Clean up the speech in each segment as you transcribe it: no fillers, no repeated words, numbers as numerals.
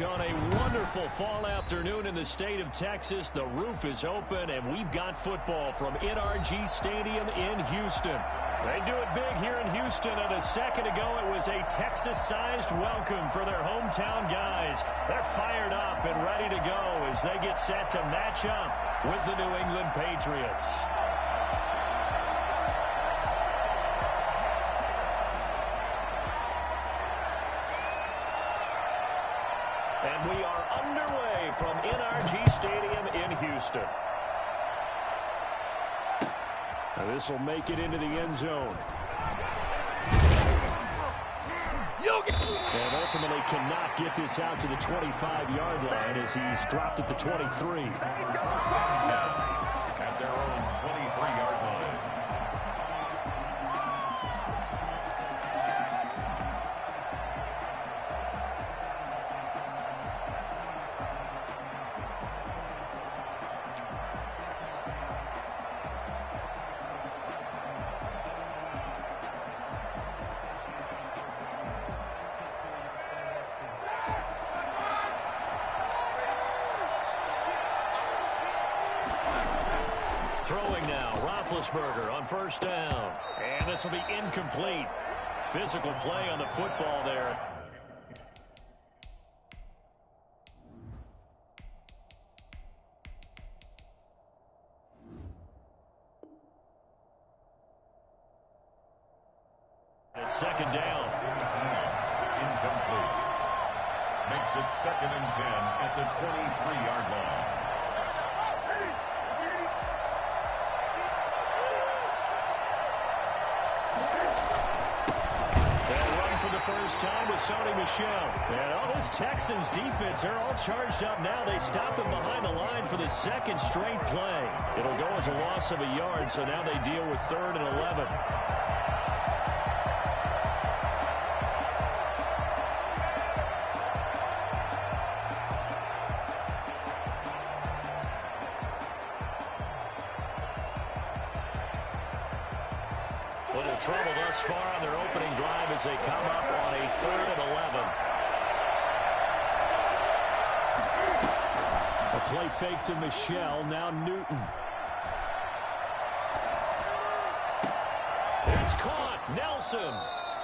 On a wonderful fall afternoon in the state of Texas, the roof is open, and we've got football from NRG Stadium in Houston. They do it big here in Houston, and a second ago it was a Texas-sized welcome for their hometown guys. They're fired up and ready to go as they get set to match up with the New England Patriots. And we are underway from NRG Stadium in Houston. This will make it into the end zone. And ultimately cannot get this out to the 25-yard line as he's dropped at the 23. At their own 23-yard line. Throwing now, Roethlisberger on first down. And this will be incomplete. Physical play on the football there. It's second down. Incomplete. Makes it 2nd and 10 at the 23-yard line. First time with Sony Michel. And all this Texans defense, they're all charged up now. They stop him behind the line for the second straight play. It'll go as a loss of a yard, so now they deal with 3rd and 11. Little trouble thus far on their opening drive as they come up on a 3rd and 11. A play fake to Michel, now Newton. It's caught, Nelson.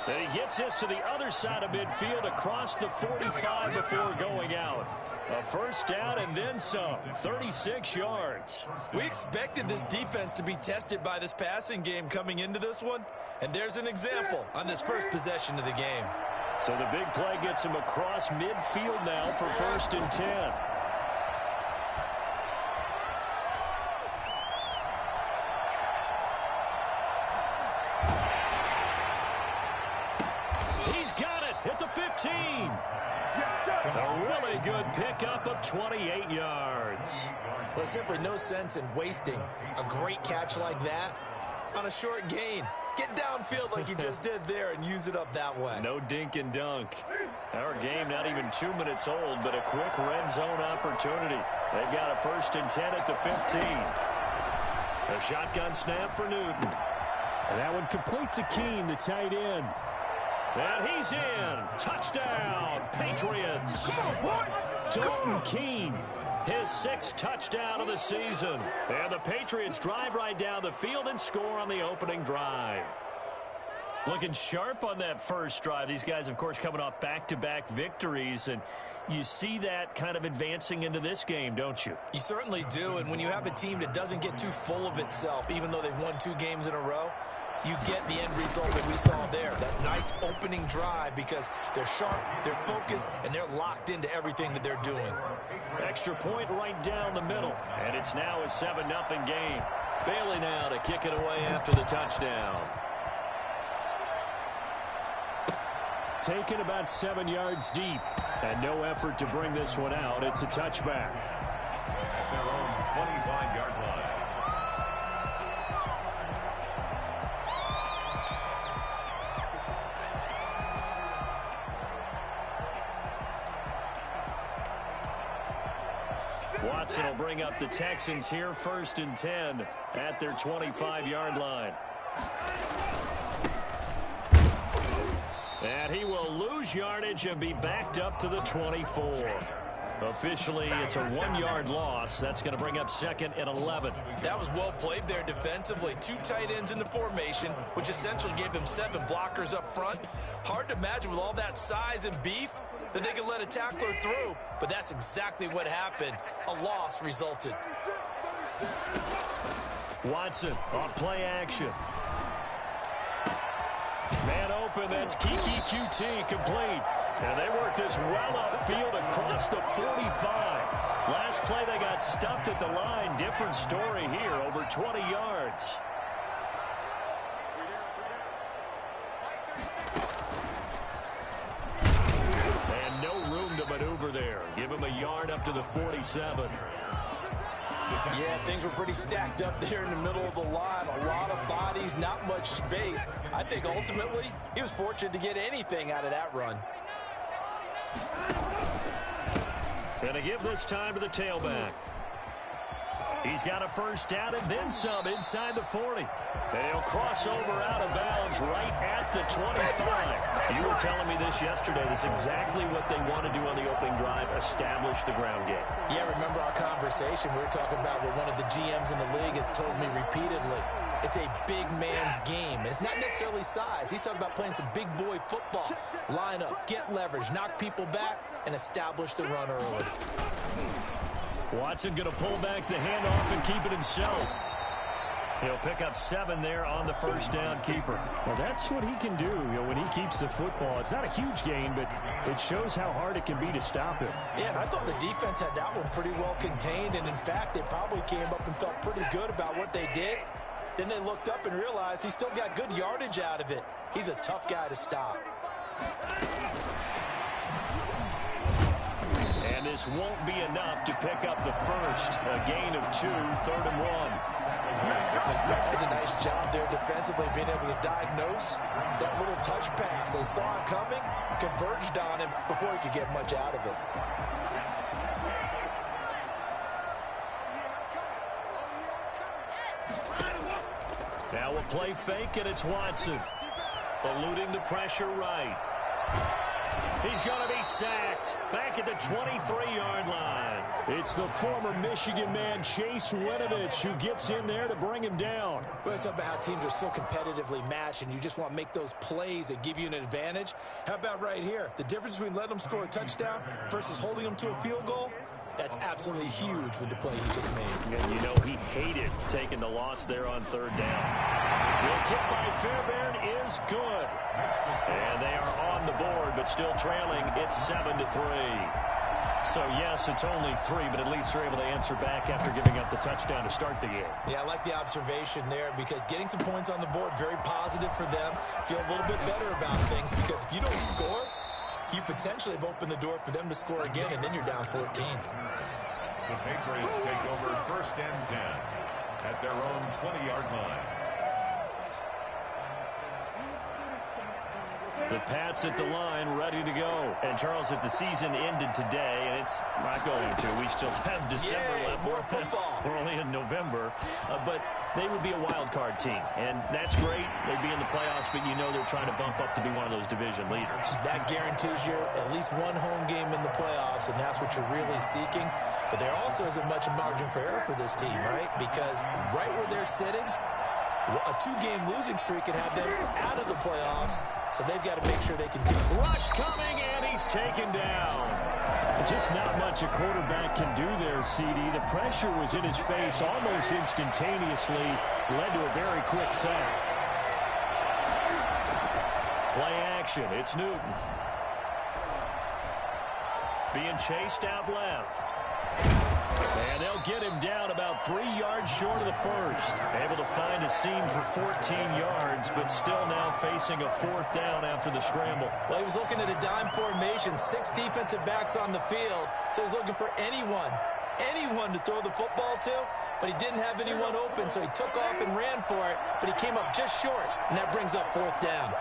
And he gets this to the other side of midfield across the 45 before going out. A first down and then some, 36 yards. We expected this defense to be tested by this passing game coming into this one, and there's an example on this first possession of the game. So the big play gets him across midfield now for 1st and 10. He's got it at the 15. A really good pickup of 28 yards. There's simply no sense in wasting a great catch like that on a short gain. Get downfield like you just did there and use it up that way. No dink and dunk. Our game not even 2 minutes old, but a quick red zone opportunity. They've got a 1st and 10 at the 15. A shotgun snap for Newton. And that one complete to Keene, the tight end. And he's in. Touchdown, Patriots. Come on, boy. Dalton Keene, his 6th touchdown of the season. And the Patriots drive right down the field and score on the opening drive. Looking sharp on that first drive. These guys, of course, coming off back-to-back victories. And you see that kind of advancing into this game, don't you? You certainly do. And when you have a team that doesn't get too full of itself, even though they've won 2 games in a row, you get the end result that we saw there. That nice opening drive because they're sharp, they're focused, and they're locked into everything that they're doing. Extra point right down the middle. And it's now a 7-0 game. Bailey now to kick it away after the touchdown. Taken about 7 yards deep. And no effort to bring this one out. It's a touchback. At their own 25-yard line. Watson will bring up the Texans here, 1st and 10 at their 25-yard line. And he will lose yardage and be backed up to the 24. Officially, it's a 1-yard loss. That's going to bring up 2nd and 11. That was well played there defensively. 2 tight ends in the formation, which essentially gave them 7 blockers up front. Hard to imagine with all that size and beef that they could let a tackler through, but that's exactly what happened. A loss resulted. Watson off play action. Man open, that's Kiki QT complete. And they work this well upfield across the 45. Last play they got stuffed at the line. Different story here, over 20 yards. And no room to maneuver there. Give him a yard up to the 47. Yeah, things were pretty stacked up there in the middle of the line. A lot of bodies, not much space. I think ultimately he was fortunate to get anything out of that run. Gonna give this time to the tailback. He's got a first down and then some inside the 40. And he'll cross over out of bounds right at the 25. You were telling me this yesterday. This is exactly what they want to do on the opening drive, establish the ground game. Yeah, remember our conversation. We were talking about what one of the GMs in the league has told me repeatedly. It's a big man's game, and it's not necessarily size. He's talking about playing some big boy football. Line up, get leverage, knock people back, and establish the run early. Watson going to pull back the handoff and keep it himself. He'll pick up 7 there on the first down keeper. Well, that's what he can do, when he keeps the football. It's not a huge gain, but it shows how hard it can be to stop him. Yeah, and I thought the defense had that one pretty well contained, and in fact, they probably came up and felt pretty good about what they did. Then they looked up and realized he still got good yardage out of it. He's a tough guy to stop. And this won't be enough to pick up the first. A gain of 2, 3rd and 1. That's a nice job there defensively, being able to diagnose that little touch pass. They saw it coming, converged on him before he could get much out of it. Now a play fake, and it's Watson. Eluding the pressure right. He's going to be sacked. Back at the 23-yard line. It's the former Michigan man, Chase Winovich, who gets in there to bring him down. Well, it's about how teams are so competitively matched, and you just want to make those plays that give you an advantage. How about right here? The difference between letting them score a touchdown versus holding them to a field goal? That's absolutely huge with the play he just made. And you know he hated taking the loss there on 3rd down. The kick by Fairbairn is good. And they are on the board, but still trailing. It's 7-3. So, yes, it's only 3, but at least they're able to answer back after giving up the touchdown to start the game. Yeah, I like the observation there because getting some points on the board, very positive for them. Feel a little bit better about things because if you don't score, you potentially have opened the door for them to score again, and then you're down 14. The Patriots take over 1st and 10 at their own 20-yard line. The Pats at the line, ready to go. And, Charles, if the season ended today, and it's not going to, we still have December left. More football. We're only in November. But they would be a wild card team. And that's great. They'd be in the playoffs, but you know they're trying to bump up to be one of those division leaders. That guarantees you at least one home game in the playoffs, and that's what you're really seeking. But there also isn't much margin for error for this team, right? Because right where they're sitting, a 2-game losing streak could have them out of the playoffs, so they've got to make sure they continue. Rush coming, and he's taken down. Just not much a quarterback can do there, CD. The pressure was in his face almost instantaneously, led to a very quick sack. Play action, it's Newton. Being chased out left. And they'll get him down about 3 yards short of the first. Able to find a seam for 14 yards, but still now facing a 4th down after the scramble. Well, he was looking at a dime formation, 6 defensive backs on the field, so he's looking for anyone to throw the football to, but he didn't have anyone open, so he took off and ran for it, but he came up just short, and that brings up 4th down.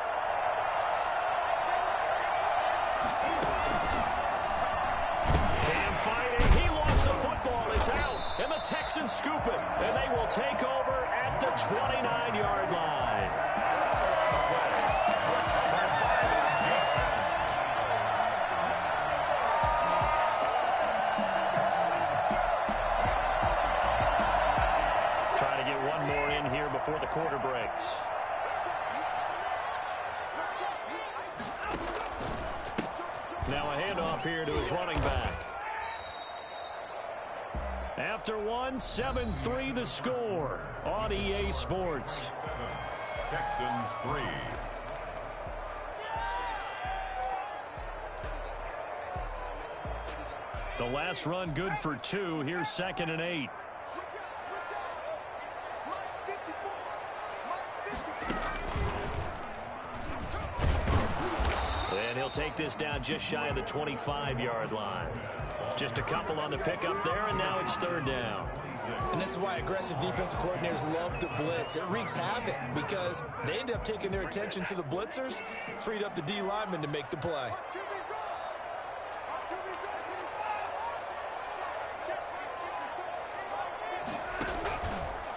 And the Texans scoop it, and they will take over at the 29-yard line. quarter breaks. Now a handoff here to his running back. After one, 7-3 the score on EA Sports. Texans 3. The last run good for 2. Here's 2nd and 8. And he'll take this down just shy of the 25-yard line. Just a couple on the pickup there, and now it's 3rd down. And this is why aggressive defensive coordinators love to blitz. It wreaks havoc because they end up taking their attention to the blitzers, freed up the D lineman to make the play.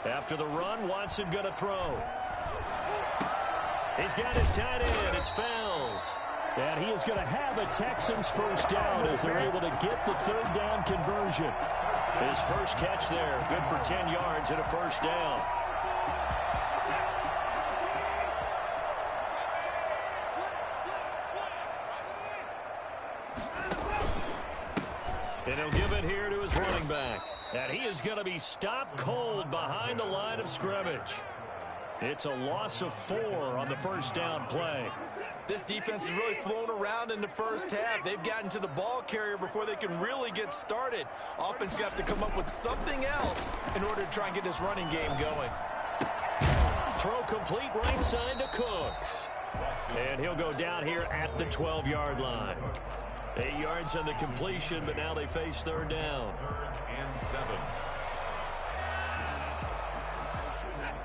After the run, Watson going to throw. He's got his tight end. It's Fells. And he is going to have a Texans first down as they're able to get the 3rd down conversion. His first catch there, good for 10 yards and a first down. And he'll give it here to his running back. And he is going to be stopped cold behind the line of scrimmage. It's a loss of 4 on the first down play. This defense has really flown around in the first half. They've gotten to the ball carrier before they can really get started. Offense got to come up with something else in order to try and get this running game going. Throw complete right side to Cooks. And he'll go down here at the 12-yard line. 8 yards on the completion, but now they face 3rd down. 3rd and 7.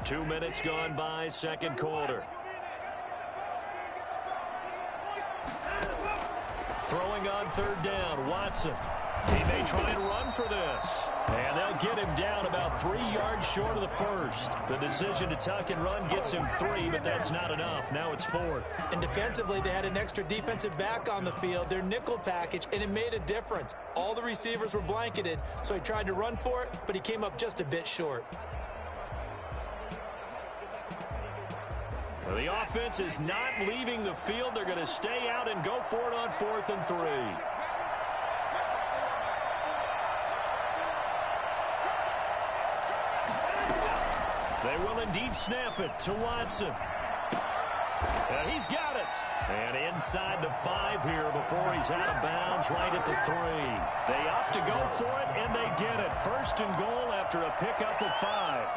2 minutes gone by, 2nd quarter. Throwing on 3rd down, Watson. He may try and run for this. And they'll get him down about 3 yards short of the first. The decision to tuck and run gets him 3, but that's not enough. Now it's 4th. And defensively, they had an extra defensive back on the field, their nickel package, and it made a difference. All the receivers were blanketed, so he tried to run for it, but he came up just a bit short. Well, the offense is not leaving the field. They're going to stay out and go for it on 4th and 3. They will indeed snap it to Watson. And he's got it. And inside the 5 here before he's out of bounds right at the 3. They opt to go for it, and they get it. 1st and goal after a pickup of 5.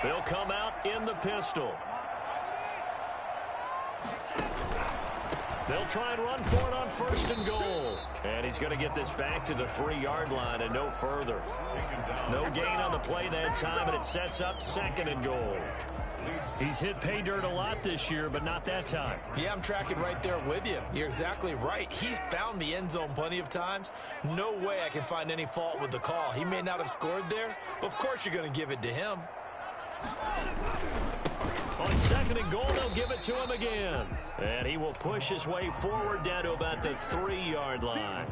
They'll come out in the pistol. They'll try and run for it on 1st and goal. And he's going to get this back to the 3-yard line and no further. No gain on the play that time, and it sets up 2nd and goal. He's hit pay dirt a lot this year, but not that time. Yeah, I'm tracking right there with you. You're exactly right. He's found the end zone plenty of times. No way I can find any fault with the call. He may not have scored there, but of course you're going to give it to him. On 2nd and goal, they'll give it to him again. And he will push his way forward down to about the 3-yard line.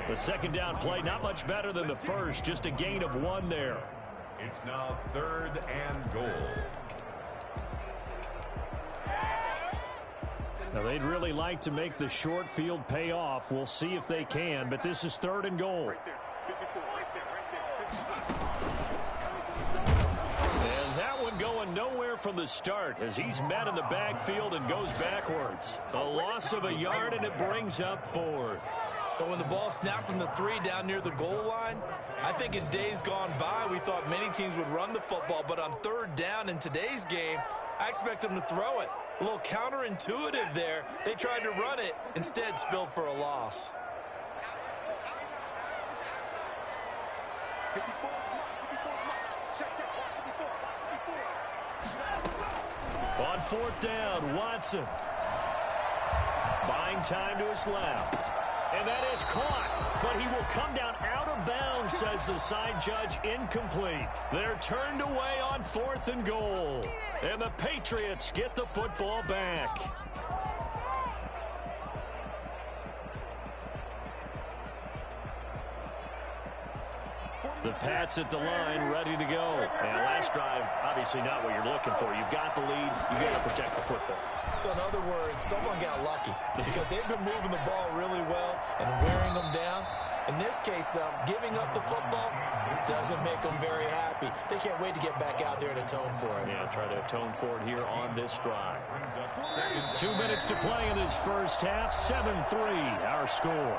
The 2nd down play, not much better than the first, just a gain of 1 there. It's now 3rd and goal. Now, they'd really like to make the short field pay off. We'll see if they can, but this is 3rd and goal. Going nowhere from the start as he's met in the backfield and goes backwards. A loss of a yard, and it brings up 4th. But when the ball snapped from the 3 down near the goal line, I think in days gone by, we thought many teams would run the football. But on 3rd down in today's game, I expect them to throw it. A little counterintuitive there. They tried to run it, instead spilled for a loss. On 4th down, Watson. Buying time to his left. And that is caught. But he will come down out of bounds, says the side judge, incomplete. They're turned away on 4th and goal. And the Patriots get the football back. The Pats at the line, ready to go. And last drive, obviously not what you're looking for. You've got the lead. You've got to protect the football. So in other words, someone got lucky because they've been moving the ball really well and wearing them down. In this case, though, giving up the football doesn't make them very happy. They can't wait to get back out there and atone for it. Yeah, try to atone for it here on this drive. 2 minutes to play in this first half. 7-3, our score.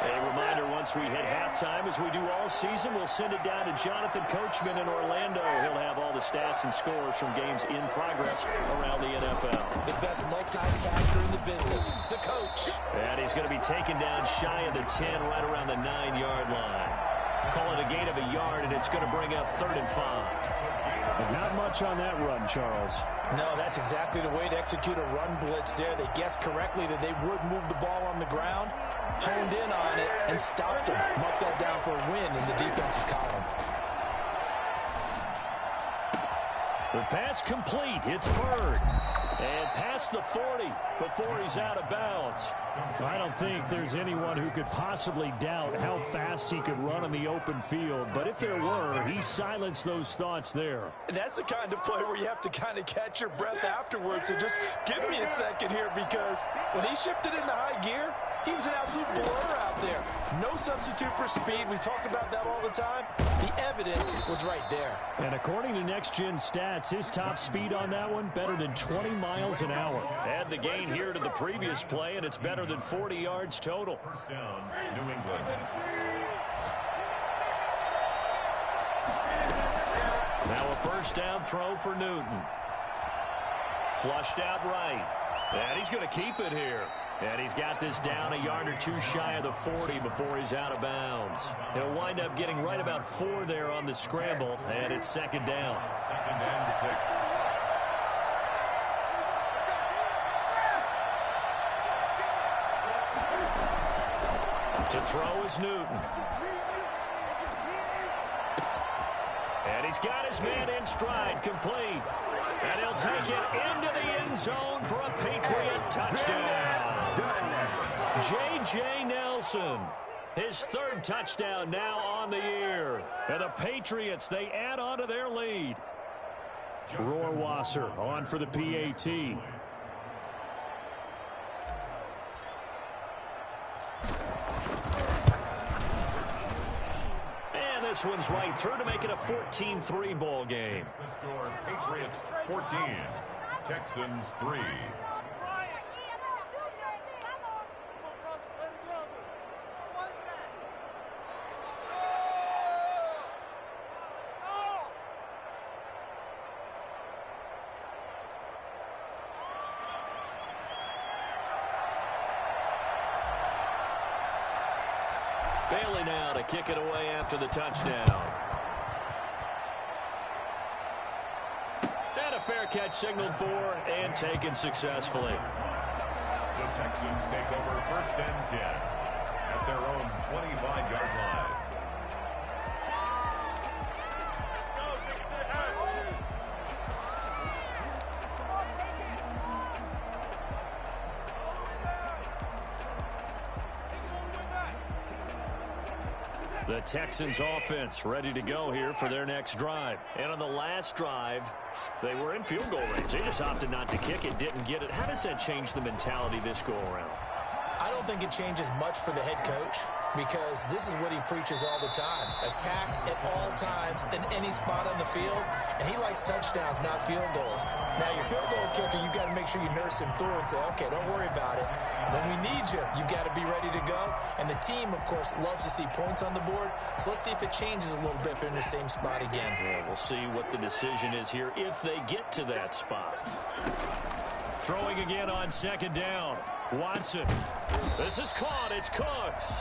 A reminder, once we hit halftime, as we do all season, we'll send it down to Jonathan Coachman in Orlando. He'll have all the stats and scores from games in progress around the NFL. The best multitasker in the business, the coach. And he's going to be taken down shy of the 10, right around the 9-yard line. Call it a gain of a yard, and it's going to bring up 3rd and 5. Not much on that run, Charles. No, that's exactly the way to execute a run blitz there. They guessed correctly that they would move the ball on the ground, honed in on it, and stopped them. Mark that down for a win in the defense's column. The pass complete. It's Bird. And past the 40 before he's out of bounds. I don't think there's anyone who could possibly doubt how fast he could run on the open field. But if there were, he silenced those thoughts there. And that's the kind of play where you have to kind of catch your breath afterwards. So just give me a second here, because when he shifted into high gear, he was an absolute blur out there. No substitute for speed. We talk about that all the time. The evidence was right there. And according to Next Gen Stats, his top speed on that one, better than 20 miles an hour. Add the gain here to the previous play, and it's better than 40 yards total. First down, New England. Now a first down throw for Newton. Flushed out right. And he's going to keep it here. And he's got this down a yard or two shy of the 40 before he's out of bounds. He'll wind up getting right about 4 there on the scramble, and it's 2nd down. 2nd and 6. To throw is Newton. And he's got his man in stride, complete. And he'll take it into the end zone for a Patriot touchdown. J.J. Nelson, his 3rd touchdown now on the year. And the Patriots, they add on to their lead. Rohrwasser on for the PAT. And this one's right through to make it a 14-3 ball game. The score, Patriots 14, Texans 3. Bailey now to kick it away after the touchdown. And a fair catch signaled for and taken successfully. The Texans take over 1st and 10 at their own 25-yard line. The Texans offense ready to go here for their next drive. And on the last drive, they were in field goal range. They just opted not to kick it, didn't get it. How does that change the mentality this go around? I don't think it changes much for the head coach, because this is what he preaches all the time. Attack at all times in any spot on the field, and he likes touchdowns, not field goals. Now, your field goal kicker, you've got to make sure you nurse him through and say, okay, don't worry about it. When we need you, you've got to be ready to go. And the team, of course, loves to see points on the board. So let's see if it changes a little bit if they're in the same spot again. Yeah, we'll see what the decision is here if they get to that spot. Throwing again on 2nd down. Watson. This is caught. It's Cooks.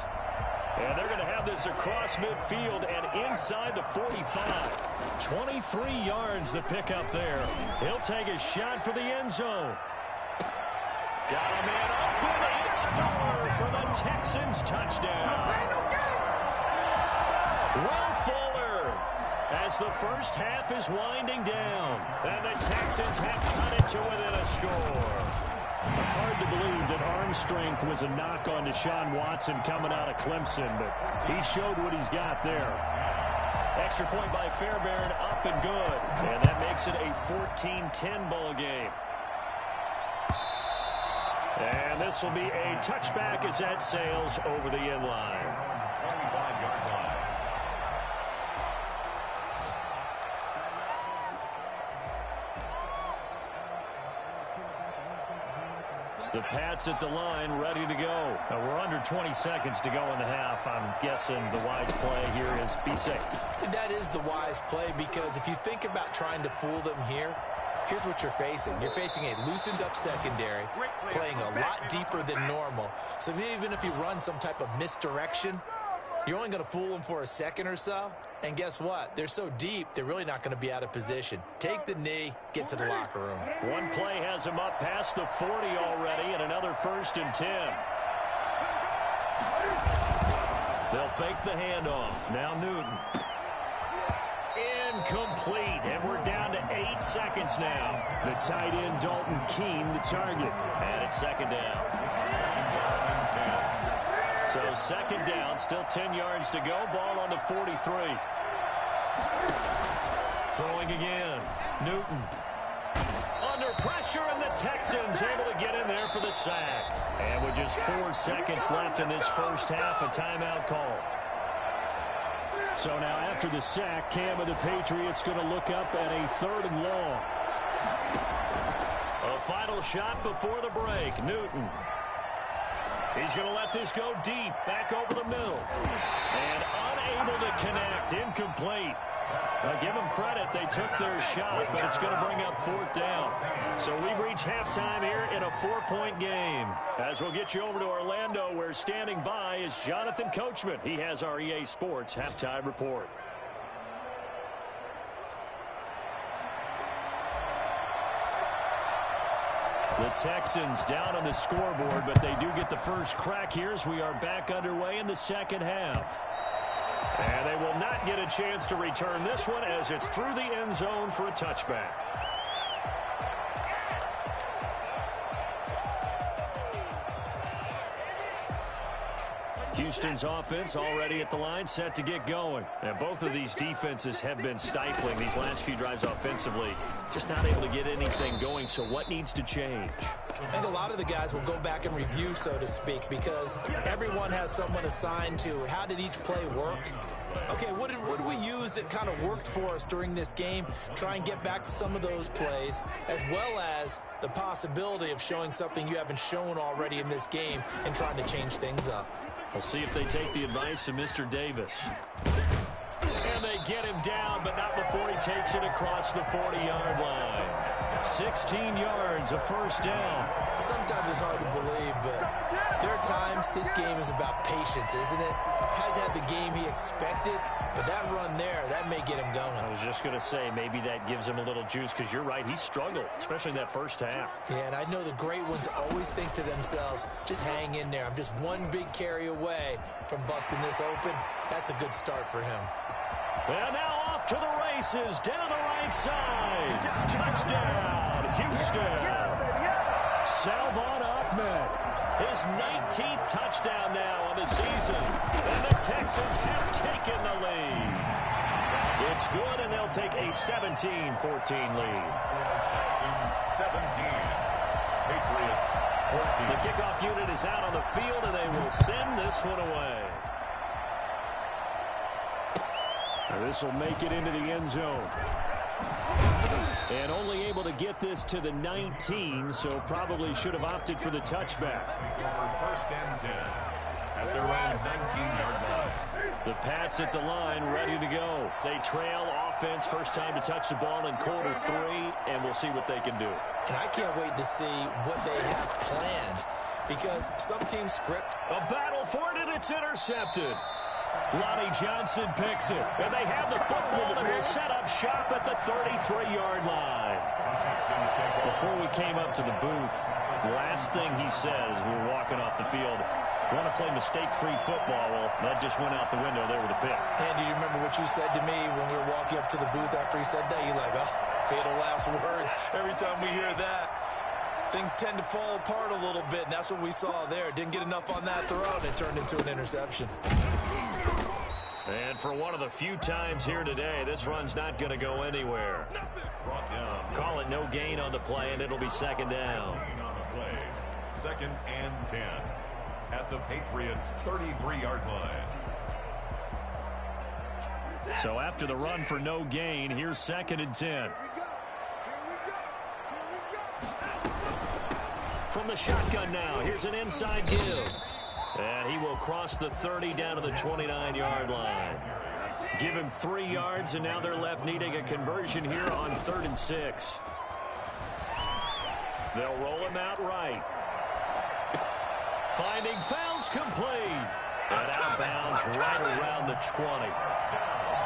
And they're going to have this across midfield and inside the 45. 23 yards the pickup there. He'll take a shot for the end zone. Got a man open. It's Fuller for the Texans touchdown. Will Fuller, as the first half is winding down, and the Texans have cut it to within a score. Hard to believe that arm strength was a knock on Deshaun Watson coming out of Clemson, but he showed what he's got there. Extra point by Fairbairn, up and good. And that makes it a 14-10 ball game. And this will be a touchback as that sails over the end line. 25-yard line. The Pats at the line, ready to go. We're under 20 seconds to go in the half. I'm guessing the wise play here is be safe. That is the wise play, because if you think about trying to fool them here, here's what you're facing. You're facing a loosened up secondary, playing a lot deeper than normal. So even if you run some type of misdirection, you're only going to fool them for a second or so. And guess what? They're so deep, they're really not going to be out of position. Take the knee, get to the locker room. One play has him up past the 40 already, and another 1st and 10. They'll fake the handoff. Now Newton. Incomplete, and we're down to 8 seconds now. The tight end, Dalton Keene, the target. And it's 2nd down. So 2nd down, still 10 yards to go. Ball on the 43. Throwing again. Newton. Under pressure, and the Texans able to get in there for the sack. And with just 4 seconds left in this first half, a timeout call. So now after the sack, Cam of the Patriots going to look up at a 3rd and long. A final shot before the break. Newton. He's going to let this go deep, back over the middle. And unable to connect, incomplete. Now, give them credit, they took their shot, but it's going to bring up 4th down. So we've reached halftime here in a 4-point game. As we'll get you over to Orlando, where standing by is Jonathan Coachman. He has our EA Sports halftime report. The Texans down on the scoreboard, but they do get the first crack here as we are back underway in the second half. And they will not get a chance to return this one as it's through the end zone for a touchback. Houston's offense already at the line, set to get going. And both of these defenses have been stifling these last few drives offensively. Just not able to get anything going, so what needs to change? I think a lot of the guys will go back and review, so to speak, because everyone has someone assigned to how did each play work. Okay, what did we use that kind of worked for us during this game? Try and get back to some of those plays, as well as the possibility of showing something you haven't shown already in this game and trying to change things up. We'll see if they take the advice of Mr. Davis. And they get him down, but not before he takes it across the 40-yard line. 16 yards, a 1st down. Sometimes it's hard to believe, but there are times this game is about patience, isn't it? Has had the game he expected, but that run there, that may get him going. I was just going to say, maybe that gives him a little juice, because you're right, he struggled, especially in that first half. Yeah, and I know the great ones always think to themselves, just hang in there. I'm just one big carry away from busting this open. That's a good start for him. And now off to the races, down the right side. Touchdown, Houston. Salvon Ahmed, his 19th touchdown now on the season. And the Texans have taken the lead. It's good, and they'll take a 17-14 lead. Texans 17. Patriots 14. The kickoff unit is out on the field, and they will send this one away. This will make it into the end zone. And only able to get this to the 19, so probably should have opted for the touchback. For 1st and 10 at their own 19-yard line. The Pats at the line, ready to go. They trail offense, first time to touch the ball in quarter 3, and we'll see what they can do. And I can't wait to see what they have planned, because some teams script. A battle for it, and it's intercepted. Lonnie Johnson picks it, and they have the football and will set up shop at the 33-yard line. Before we came up to the booth, last thing he said as we were walking off the field, want to play mistake-free football. Well, that just went out the window there with a pick. Andy, do you remember what you said to me when we were walking up to the booth after he said that? You're like, oh, fatal last words every time we hear that. things tend to fall apart a little bit, and that's what we saw there. Didn't get enough on that throw, and it turned into an interception. And for one of the few times here today, this run's not going to go anywhere. Call it no gain on the play, and it'll be second down. On the play, 2nd and 10 at the Patriots' 33-yard line. So after the run for no gain, here's 2nd and 10. From the shotgun now, here's an inside give. And he will cross the 30 down to the 29-yard line. Give him 3 yards, and now they're left needing a conversion here on 3rd and 6. They'll roll him out right. Finding fouls complete. And out of bounds right around the 20.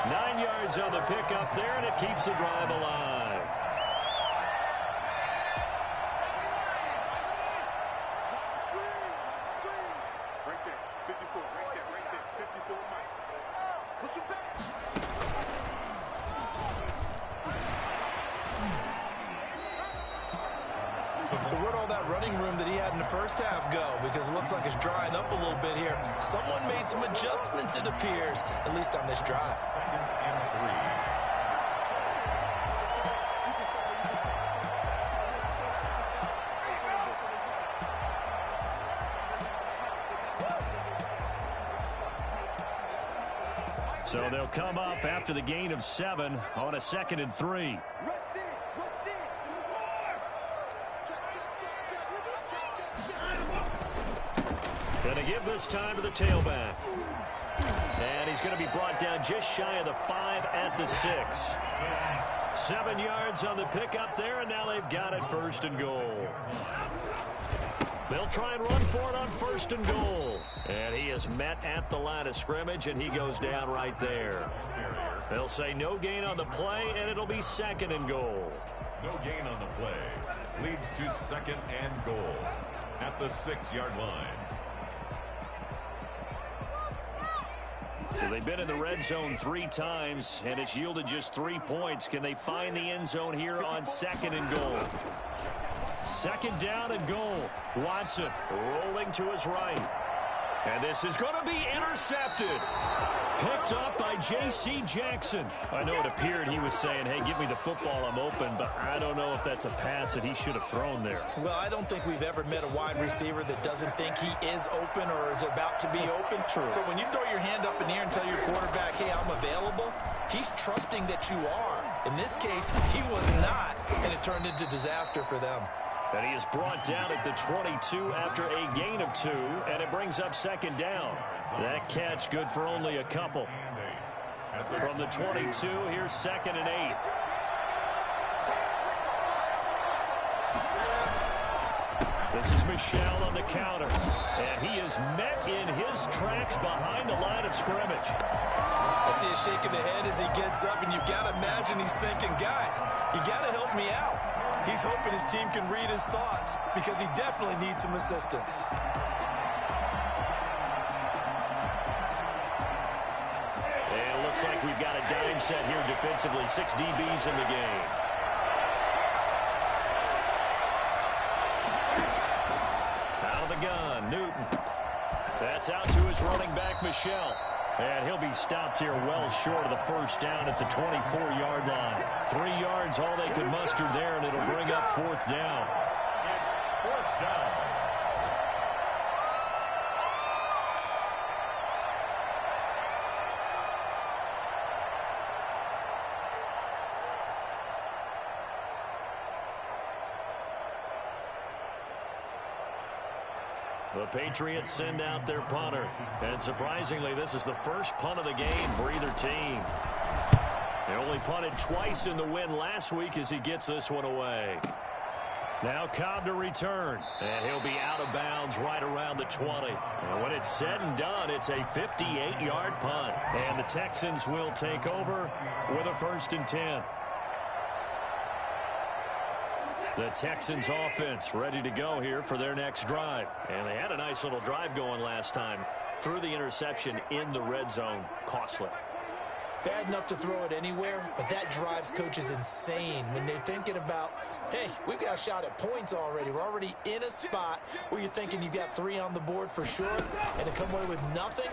9 yards on the pickup there, and it keeps the drive alive. So where'd all that running room that he had in the first half go? Because it looks like it's drying up a little bit here. Someone made some adjustments, it appears, at least on this drive. 2nd and 3. So they'll come up after the gain of 7 on a 2nd and 3. Going to give this time to the tailback. And he's going to be brought down just shy of the 5 at the 6. 7 yards on the pickup there, and now they've got it 1st and goal. They'll try and run for it on 1st and goal. And he is met at the line of scrimmage, and he goes down right there. They'll say no gain on the play, and it'll be 2nd and goal. No gain on the play. Leads to 2nd and goal at the 6-yard line. So they've been in the red zone 3 times, and it's yielded just 3 points. Can they find the end zone here on 2nd and goal? 2nd down and goal. Watson rolling to his right. And this is going to be intercepted. Picked up by J.C. Jackson. I know it appeared he was saying, hey, give me the football, I'm open, but I don't know if that's a pass that he should have thrown there. Well, I don't think we've ever met a wide receiver that doesn't think he is open or is about to be open. True. So when you throw your hand up in the air and tell your quarterback, hey, I'm available, he's trusting that you are. In this case, he was not, and it turned into disaster for them. And he is brought down at the 22 after a gain of 2, and it brings up 2nd down. That catch good for only a couple. From the 22, here's 2nd and 8. This is Michel on the counter, and he is met in his tracks behind the line of scrimmage. I see a shake of the head as he gets up, and you've got to imagine he's thinking, guys, you got to help me out. He's hoping his team can read his thoughts because he definitely needs some assistance. And it looks like we've got a dime set here defensively. 6 DBs in the game. Out of the gun, Newton. That's out to his running back, Michel. And he'll be stopped here well short of the 1st down at the 24-yard line. 3 yards, all they could muster there, and it'll bring up 4th down. It's 4th down. The Patriots send out their punter. And surprisingly, this is the first punt of the game for either team. They only punted twice in the win last week as he gets this one away. Now Cobb to return. And he'll be out of bounds right around the 20. And when it's said and done, it's a 58-yard punt. And the Texans will take over with a 1st and 10. The Texans offense ready to go here for their next drive. And they had a nice little drive going last time. Threw the interception in the red zone. Costly. Bad enough to throw it anywhere, but that drives coaches insane when they're thinking about hey, we've got a shot at points already. We're already in a spot where you're thinking you got 3 on the board for sure, and to come away with nothing,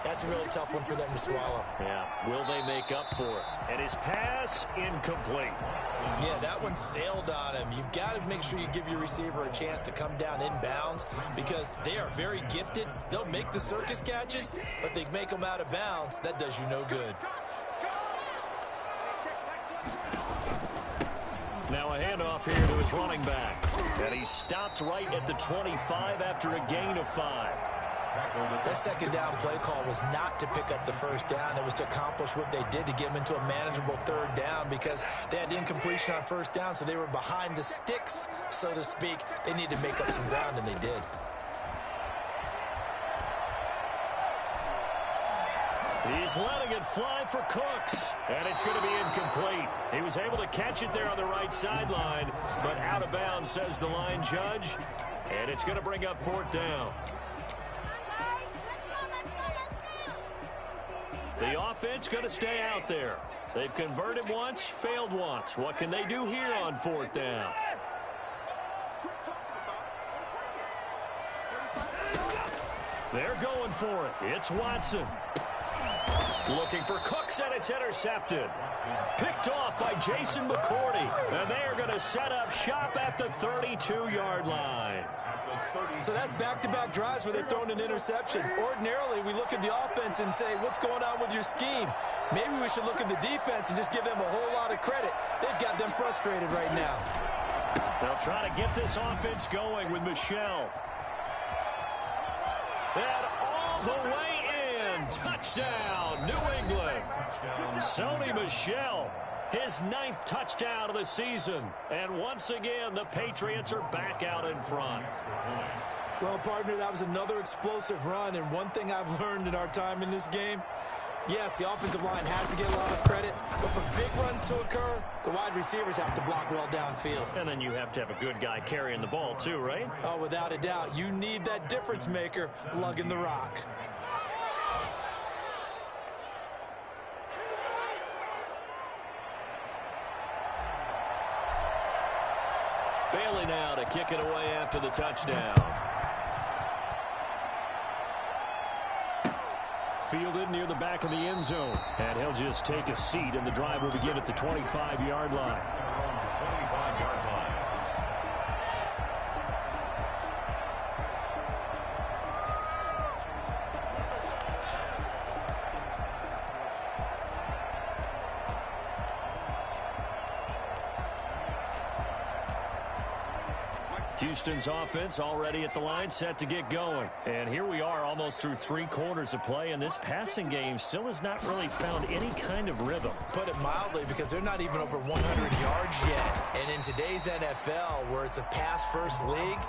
that's a really tough one for them to swallow. Yeah, will they make up for it? And his pass incomplete. Yeah, that one sailed on him. You've got to make sure you give your receiver a chance to come down inbounds because they are very gifted. They'll make the circus catches, but they make them out of bounds. That does you no good. Now a handoff here to his running back. And he stopped right at the 25 after a gain of 5. That second down play call was not to pick up the first down. It was to accomplish what they did to get them into a manageable third down because they had incompletion on first down, so they were behind the sticks, so to speak. They needed to make up some ground, and they did. He's letting it fly for Cooks, and it's going to be incomplete. He was able to catch it there on the right sideline, but out of bounds, says the line judge, and it's going to bring up 4th down. The offense going to stay out there. They've converted once, failed once. What can they do here on 4th down? They're going for it. It's Watson. Looking for Cooks, and it's intercepted. Picked off by Jason McCourty. And they are going to set up shop at the 32-yard line. So that's back-to-back drives where they've thrown an interception. Ordinarily, we look at the offense and say, what's going on with your scheme? Maybe we should look at the defense and just give them a whole lot of credit. They've got them frustrated right now. They'll try to get this offense going with Michel. And all the way in. Touchdown, New England. Sony Michel. His 9th touchdown of the season. And once again, the Patriots are back out in front. Well, partner, that was another explosive run. And one thing I've learned in our time in this game, yes, the offensive line has to get a lot of credit. But for big runs to occur, the wide receivers have to block well downfield. And then you have to have a good guy carrying the ball too, right? Oh, without a doubt. You need that difference maker lugging the rock. Bailey now to kick it away after the touchdown. Fielded near the back of the end zone. And he'll just take a seat, and the drive will begin at the 25-yard line. 25-yard line. Houston's offense already at the line, set to get going. And here we are almost through 3 quarters of play, and this passing game still has not really found any kind of rhythm. Put it mildly, because they're not even over 100 yards yet. And in today's NFL, where it's a pass-first league,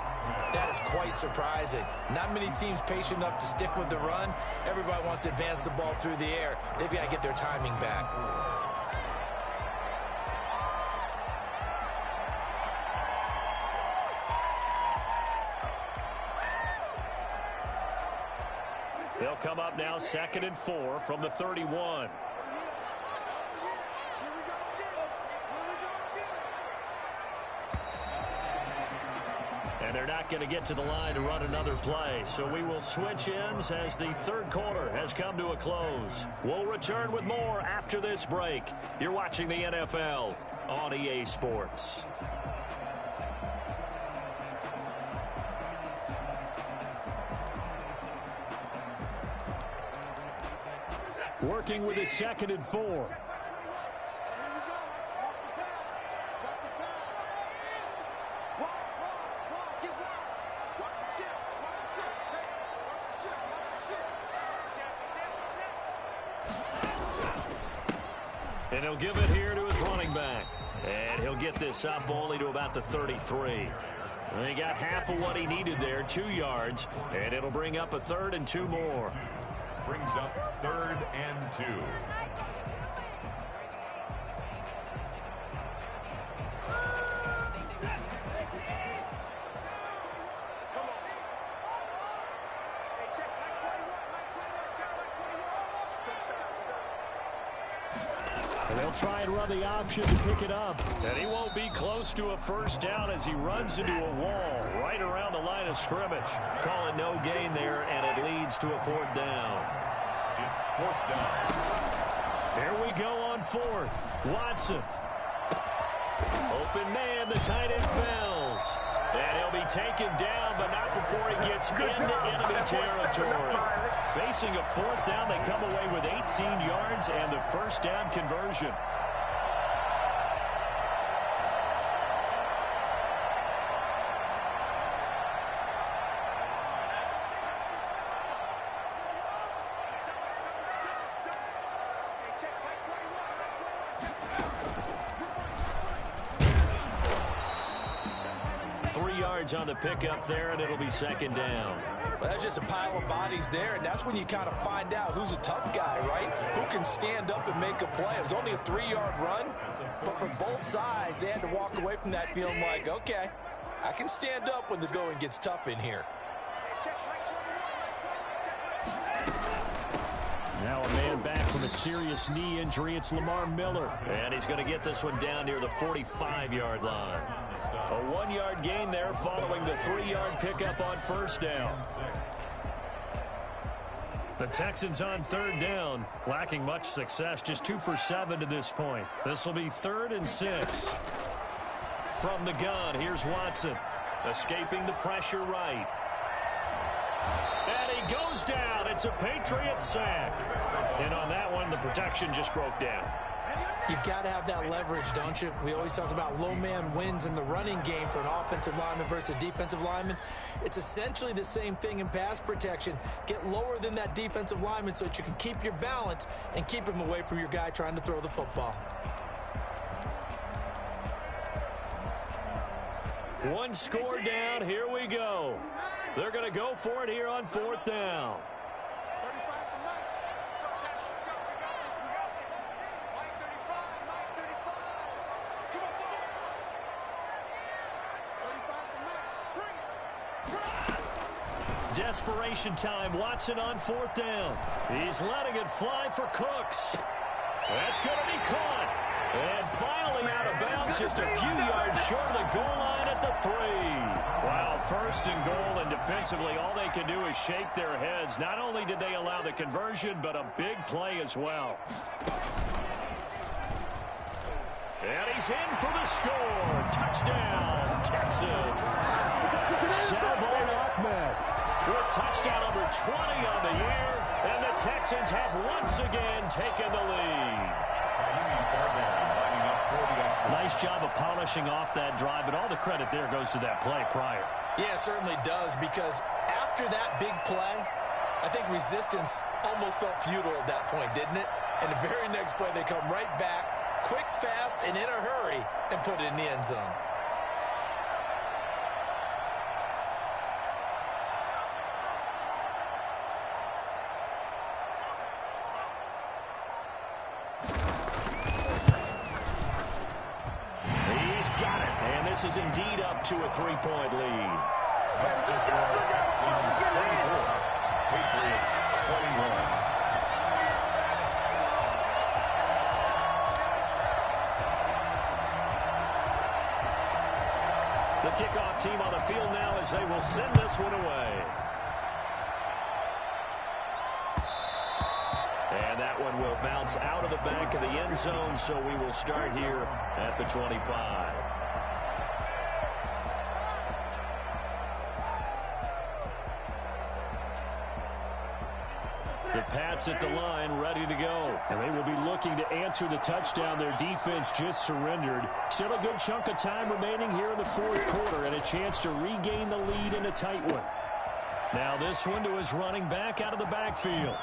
that is quite surprising. Not many teams patient enough to stick with the run. Everybody wants to advance the ball through the air. They've got to get their timing back. They'll come up now 2nd and 4 from the 31. And they're not going to get to the line to run another play. So we will switch ends as the 3rd quarter has come to a close. We'll return with more after this break. You're watching the NFL on EA Sports. Working with his 2nd and 4. And he'll give it here to his running back. And he'll get this up only to about the 33. And he got half of what he needed there, 2 yards. And it'll bring up a 3rd and 2 more. Brings up 3rd and 2. And they'll try and run the option to pick it up. And he won't be close to a first down as he runs into a wall right around the line of scrimmage. Call it no gain there, and it leads to a fourth down. It's fourth down. Here we go on fourth. Watson. Open man, the tight end fails. And he'll be taken down, but not before he gets into enemy territory. Facing a fourth down, they come away with 18 yards and the first down conversion. On the pickup there, and it'll be second down. Well, that's just a pile of bodies there, and that's when you kind of find out who's a tough guy, right? Who can stand up and make a play. It was only a 3-yard run, but for both sides, they had to walk away from that feeling like, okay, I can stand up when the going gets tough in here. Now a man back from a serious knee injury. It's Lamar Miller, and he's going to get this one down near the 45-yard line. A 1-yard gain there following the 3-yard pickup on first down. The Texans on third down, lacking much success, just 2 for 7 to this point. This will be 3rd and 6. From the gun, here's Watson, escaping the pressure right. And he goes down. It's a Patriot sack. And on that one, the protection just broke down. You've got to have that leverage, don't you? We always talk about low man wins in the running game for an offensive lineman versus a defensive lineman. It's essentially the same thing in pass protection. Get lower than that defensive lineman so that you can keep your balance and keep him away from your guy trying to throw the football. One score down. Here we go. They're going to go for it here on fourth down. Desperation time. Watson on fourth down. He's letting it fly for Cooks. That's going to be caught. And finally out of bounds, just a few yards short of the goal line at the 3. Wow, first and goal, and defensively all they can do is shake their heads. Not only did they allow the conversion, but a big play as well. And he's in for the score. Touchdown, Texans. Salvon Ahmed with touchdown number 20 on the year, and the Texans have once again taken the lead. Nice job of polishing off that drive, but all the credit there goes to that play prior. Yeah, it certainly does, because after that big play, I think resistance almost felt futile at that point, didn't it? And the very next play, they come right back, quick, fast, and in a hurry, and put it in the end zone. Is indeed up to a 3-point lead. Next to score, Texans 24, Patriots 21. The kickoff team on the field now as they will send this one away. And that one will bounce out of the back of the end zone, so we will start here at the 25. The Pats at the line, ready to go. And they will be looking to answer the touchdown their defense just surrendered. Still a good chunk of time remaining here in the fourth quarter, and a chance to regain the lead in a tight one. Now this one to his running back out of the backfield.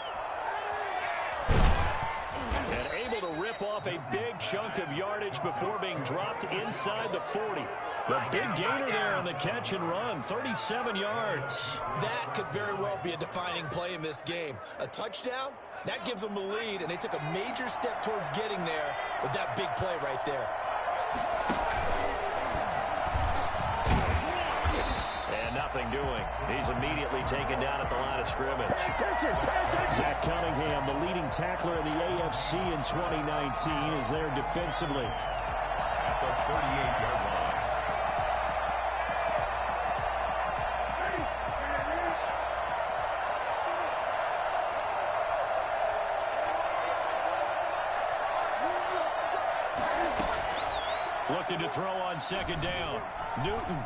And able to rip off a big chunk of yardage before being dropped inside the 40. The big gainer there on the catch and run, 37 yards. That could very well be a defining play in this game. A touchdown, that gives them the lead, and they took a major step towards getting there with that big play right there. And nothing doing. He's immediately taken down at the line of scrimmage. Zach Cunningham, the leading tackler in the AFC in 2019, is there defensively. At the 38-yard line. Looking to throw on second down. Newton.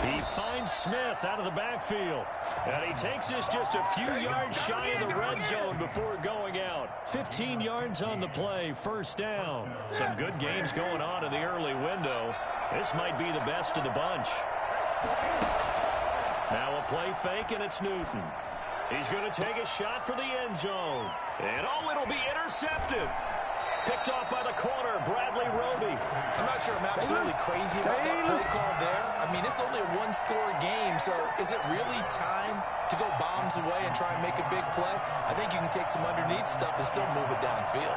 He finds Smith out of the backfield. And he takes this just a few yards shy of the red zone before going out. 15 yards on the play, first down. Some good games going on in the early window. This might be the best of the bunch. Now a play fake, and it's Newton. He's going to take a shot for the end zone. And oh, it'll be intercepted. Picked off by the corner, Bradley Roby. I'm not sure I'm absolutely crazy about that play call there. I mean, it's only a one-score game, so is it really time to go bombs away and try and make a big play? I think you can take some underneath stuff and still move it downfield.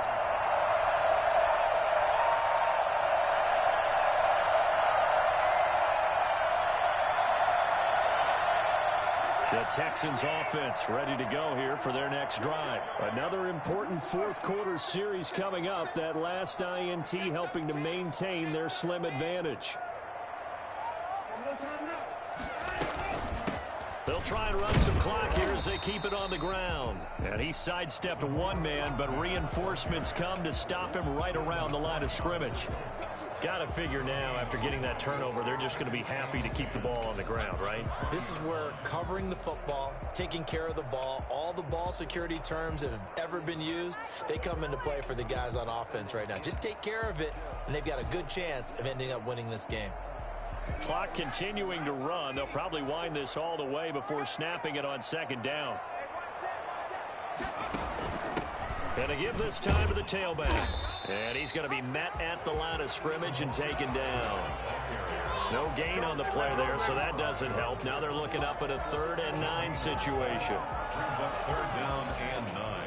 The Texans offense ready to go here for their next drive. Another important fourth quarter series coming up. That last INT helping to maintain their slim advantage. They'll try and run some clock here as they keep it on the ground. And he sidestepped one man, but reinforcements come to stop him right around the line of scrimmage. Got to figure now, after getting that turnover, they're just going to be happy to keep the ball on the ground, right? This is where covering the football, taking care of the ball, all the ball security terms that have ever been used, they come into play for the guys on offense right now. Just take care of it, and they've got a good chance of ending up winning this game. Clock continuing to run. They'll probably wind this all the way before snapping it on second down. Going to give this time to the tailback. And he's going to be met at the line of scrimmage and taken down. No gain on the play there, so that doesn't help. Now they're looking up at a 3rd and 9 situation. Brings up 3rd down and 9.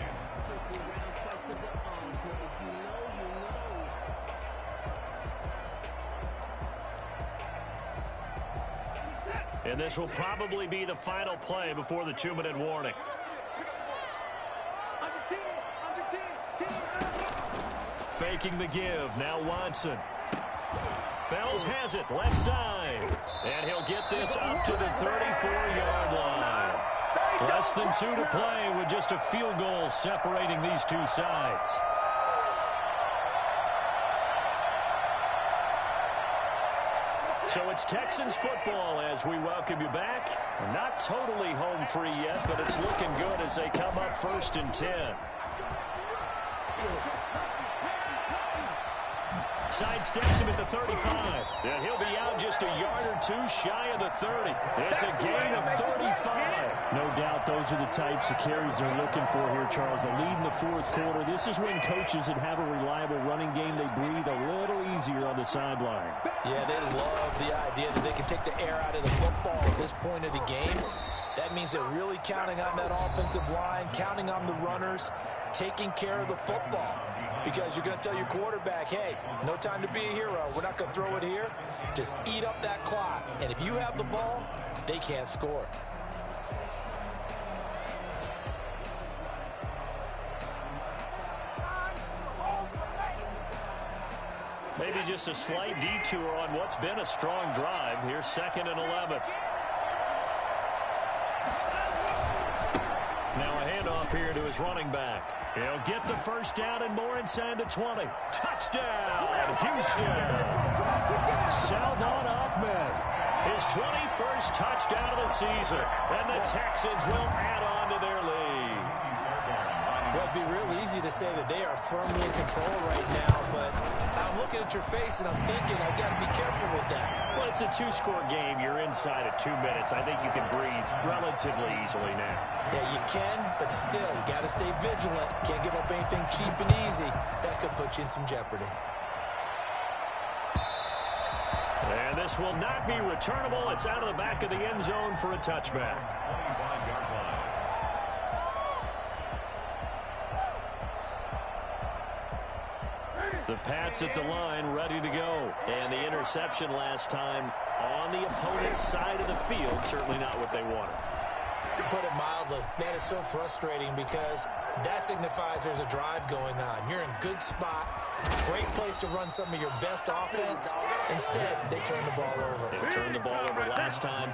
And this will probably be the final play before the 2-minute warning. Faking the give. Now Watson. Fells has it. Left side. And he'll get this up to the 34-yard line. Less than 2 to play with just a field goal separating these two sides. So it's Texans football as we welcome you back. Not totally home free yet, but it's looking good as they come up 1st and 10. Sidesteps him at the 35. And he'll be out just a yard or two shy of the 30. It's a gain of 35. No doubt those are the types of carries they're looking for here, Charles. The lead in the fourth quarter. This is when coaches that have a reliable running game, they breathe a little easier on the sideline. Yeah, they love the idea that they can take the air out of the football at this point of the game. That means they're really counting on that offensive line, counting on the runners, taking care of the football. Because you're going to tell your quarterback, hey, no time to be a hero. We're not going to throw it here. Just eat up that clock. And if you have the ball, they can't score. Maybe just a slight detour on what's been a strong drive. Here's 2nd and 11. Now a handoff here to his running back. He'll get the first down and more inside the 20. Touchdown, Houston. Salvon Ahmed, his 21st touchdown of the season. And the Texans will add on to their lead. Well, it'd be real easy to say that they are firmly in control right now, but I'm looking at your face and I'm thinking I've got to be careful with that. Well, it's a 2-score game. You're inside at 2 minutes. I think you can breathe relatively easily now. Yeah, you can, but still, you got to stay vigilant. Can't give up anything cheap and easy. That could put you in some jeopardy. And this will not be returnable. It's out of the back of the end zone for a touchback. 25-yard line. The Pats at the line, ready to go. And the interception last time on the opponent's side of the field. Certainly not what they wanted. To put it mildly, that is so frustrating because that signifies there's a drive going on. You're in a good spot, great place to run some of your best offense. Instead, they turn the ball over. They turned the ball over last time.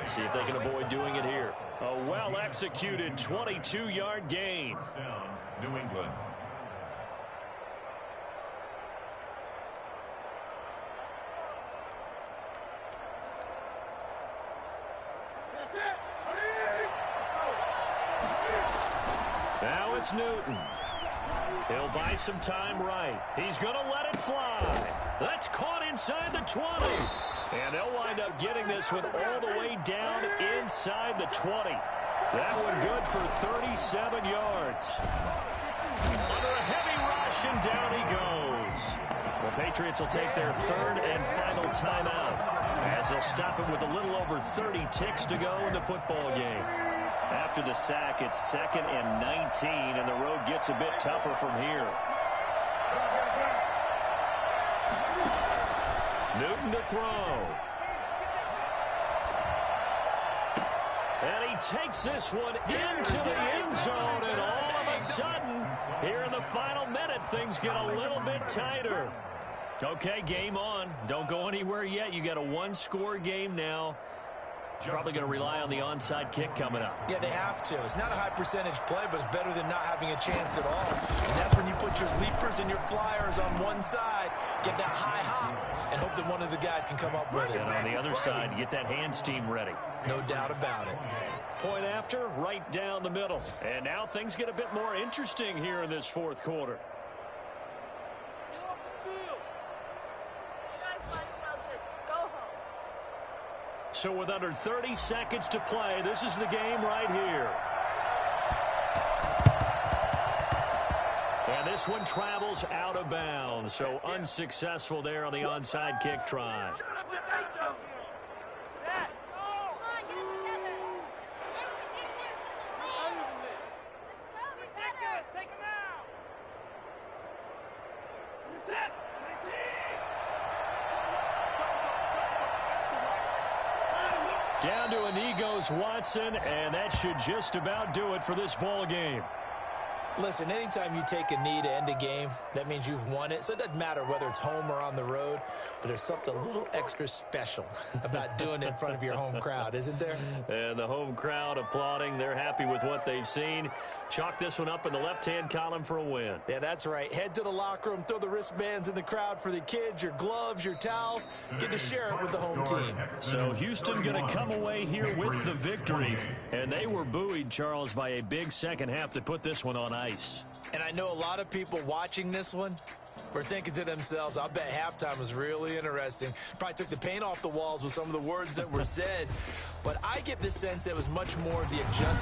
See if they can avoid doing it here. A well-executed 22-yard gain. Down, New England. Now it's Newton. He'll buy some time right. He's going to let it fly. That's caught inside the 20. And they'll wind up getting this one all the way down inside the 20. That one good for 37 yards. Under a heavy rush, and down he goes. The Patriots will take their third and final timeout as they'll stop it with a little over 30 ticks to go in the football game. After the sack, it's 2nd and 19, and the road gets a bit tougher from here. Newton to throw. And he takes this one into the end zone, and all of a sudden, here in the final minute, things get a little bit tighter. Okay, game on. Don't go anywhere yet. You got a one-score game now. Probably going to rely on the onside kick coming up. Yeah, they have to. It's not a high-percentage play, but it's better than not having a chance at all. And that's when you put your leapers and your flyers on one side, get that high hop, and hope that one of the guys can come up with it. And on the other side, get that hands team ready. No doubt about it. Point after, right down the middle. And now things get a bit more interesting here in this fourth quarter. So with under 30 seconds to play, this is the game right here. And this one travels out of bounds. So unsuccessful there on the onside kick try. Down to a knee goes Watson, and that should just about do it for this ball game. Listen, anytime you take a knee to end a game, that means you've won it. So it doesn't matter whether it's home or on the road, but there's something a little extra special about doing it in front of your home crowd, isn't there? And the home crowd applauding. They're happy with what they've seen. Chalk this one up in the left-hand column for a win. Yeah, that's right. Head to the locker room, throw the wristbands in the crowd for the kids, your gloves, your towels. Get to share it with the home team. So Houston going to come away here with the victory. And they were buoyed, Charles, by a big second half to put this one on ice. And I know a lot of people watching this one were thinking to themselves, I bet halftime was really interesting. Probably took the paint off the walls with some of the words that were said. But I get the sense it was much more of the adjustment.